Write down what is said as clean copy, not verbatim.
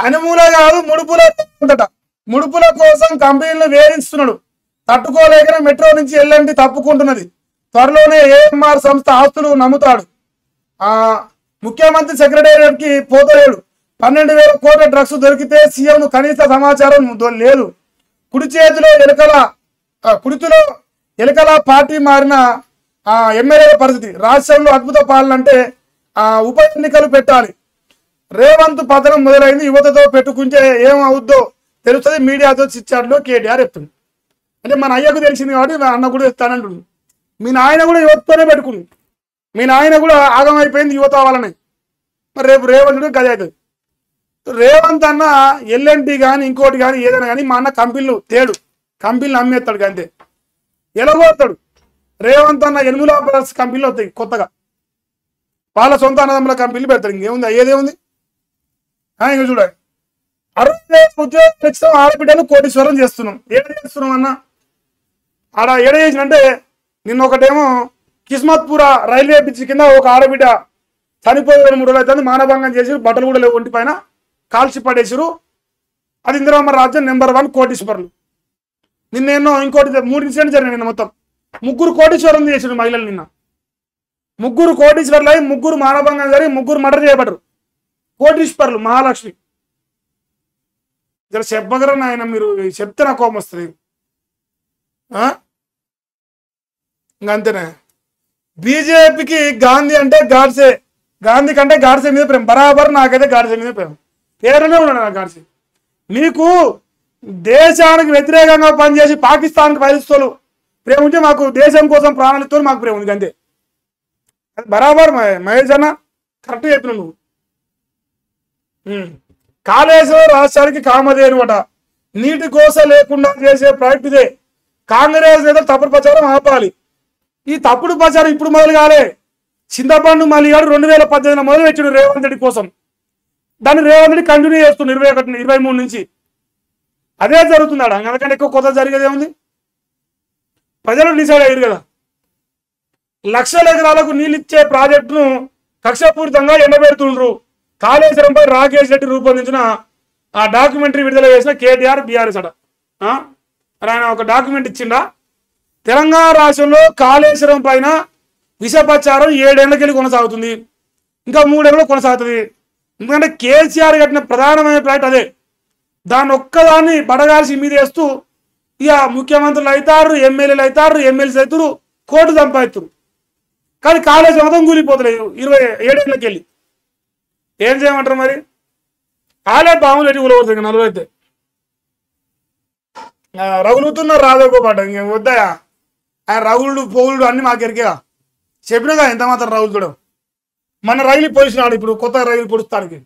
అనుమూల కాదు ముడుపుల ఉందట. ముడుపుల కోసం కంపెనీలను వేధిస్తున్నాడు. తట్టుకోలేకనే మెట్రో నుంచి ఎల్ఎన్టీ తప్పుకుంటున్నది. త్వరలోనే ఏఎంఆర్ సంస్థ ఆస్తులు నమ్ముతాడు. ముఖ్యమంత్రి సెక్రటేరియట్ కి పోతలేడు. 12,000 కోట్ల డ్రగ్స్ దొరికితే సీఎం కనీస సమాచారం లేదు. కుడితిలో ఎలుకల పార్టీ మారిన ఎమ్మెల్యేల పరిస్థితి. రాష్ట్రంలో అద్భుత పాలన అంటే ఉప ఎన్నికలు పెట్టాలి. రేవంత్ పతనం మొదలైంది. యువతతో పెట్టుకుంటే ఏమవుద్దో తెలుస్తుంది. మీడియాతో చిచ్చాట్లో కేటీఆర్ చెప్తుంది. అంటే మన అయ్యకు తెలిసింది కాబట్టి అన్న కూడా చెప్తానంటుంది. మీ నాయన కూడా యువతతోనే పెట్టుకుంది. మీ నాయన కూడా ఆగమైపోయింది యువత వాళ్ళని. మరి రేపు రేవంత్ గది అవుతుంది. రేవంత్ అన్న ఎల్ఎన్టీ కానీ ఇంకోటి కానీ ఏదైనా కానీ మా అన్న కంపెనీలు తేడు, కంపెనీలు అమ్మేస్తాడు అంతే. ఎలాగోస్తాడు రేవంత్ అన్న ఎనుముల కంపెనీలు వస్తాయి కొత్తగా. వాళ్ళ సొంత అన్నదమ్ముల కంపెనీలు పెడతాడు. ఇంకేముంది అయ్యేదేముంది? ఇంకా చూడాలి. 60,000 ఉద్యోగం తెచ్చిన ఆడబిడ్డను కోటీశ్వరం చేస్తున్నాం. ఏడ చేస్తున్నాం అన్న? ఆడ ఏడ చేసినంటే నిన్న ఒకటేమో కిస్మత్పుర రైల్వే బ్రిడ్జ్ కింద ఒక ఆడబిడ్డ చనిపోయి 2-3 రోజులు అవుతుంది. మానభంగం చేసి బట్టలు కూడా లేవు, ఒంటి పైన కాల్చి పడేసారు. అది ఇందిరామ రాజ్యం నెంబర్ 1 కోటీశ్వరులు. నిన్నేనో ఇంకోటి 3 ఇన్సిడెంట్ జరిగినాయి. నిన్న మొత్తం 3 కోటీశ్వరం చేసారు మహిళలు. నిన్న 3 కోటీశ్వర్లు అయి 3 మానభంగం జరిగి 3 మర్డర్ చేయబడ్డారు. కోటీశ్వర్లు మహాలక్ష్మి. జర చెప్పగలరు ఆయన, మీరు చెప్తే నాకు కోపం వస్తుంది. ఇంకంతేనే. బీజేపీకి గాంధీ అంటే గాడ్సే, గాంధీ కంటే గాడ్సే మీద ప్రేమ. బరాబర్ నాకైతే గాడ్సే మీద ప్రేమ. పేరునే ఉన్నాడు నాకు గాడ్సే. మీకు దేశానికి వ్యతిరేకంగా పనిచేసి పాకిస్తాన్కి బయలుస్తోలు ప్రేమ ఉంటే మాకు దేశం కోసం ప్రాణాలు ఇస్తూ మాకు ప్రేమ ఉంది అంతే. బరాబర్ మహేష్ అన్న కరెక్ట్ చెప్పిన నువ్వు. కాళేశ్వరం రాష్ట్రానికి కామధేను అట. నీటి కోస లేకుండా చేసే ప్రాజెక్ట్ ఇదే. కాంగ్రెస్ నేతలు తప్పుడు ప్రచారం ఆపాలి. ఈ తప్పుడు ప్రచారం ఇప్పుడు మొదలు కాలే. చింతపండు మల్లిగాడు 2018 మొదలు పెట్టాడు రేవంత్ రెడ్డి కోసం. దాన్ని రేవంత్ రెడ్డి కంటిన్యూ చేస్తుంది 23 నుంచి. అదే జరుగుతున్నాడు. అందుకంటే ఎక్కువ కొత్త జరిగేది ఏముంది? ప్రజలు డిసైడ్ అయ్యారు కదా. లక్షల ఎకరాలకు నీళ్ళు ఇచ్చే ప్రాజెక్టును కక్షపూరితంగా ఎండబెడుతుండ్రు. కాళేశ్వరంపై రాకేష్ రెడ్డి రూపొందించిన ఆ డాక్యుమెంటరీ విడుదల చేసిన కేటీఆర్ బీఆర్ఎస్ అట. ఆయన ఒక డాక్యుమెంట్ ఇచ్చిండా? తెలంగాణ రాష్ట్రంలో కాళేశ్వరం పైన విషప్రచారం 7 ఏళ్లకెళ్ళి కొనసాగుతుంది. ఇంకా 3 ఏళ్ళు కొనసాగుతుంది. ఎందుకంటే కేసీఆర్ కట్టిన ప్రధానమైన ప్రాజెక్ట్ అదే. దాన్ని ఒక్కదాన్ని బడగాల్సి మీద వేస్తూ ఇక ముఖ్యమంత్రులు అవుతారు, ఎమ్మెల్యేలు అవుతారు, ఎమ్మెల్సీ అవుతారు, కోర్టు సంపాదిస్తారు. కానీ కాళేశ్వరం మొత్తం కూలిపోతలేదు 27 ఏళ్ళకెళ్ళి. ఏం చేయమంటారు మరి? కాలే బాములు ఎట్టి కూలబడుతుంది 40 అయితే. రగులుతున్నారు రాజోగో పాట. ఇంక వద్దాయా ఆయన రగులుడు పోగులుడు అన్ని మాకు ఎరికేగా చెప్పినాగా ఎంత మాత్రం రగులుతాడు. మన రైలు పొడిచినాడు ఇప్పుడు కొత్త రైలు పొడుస్తానికి.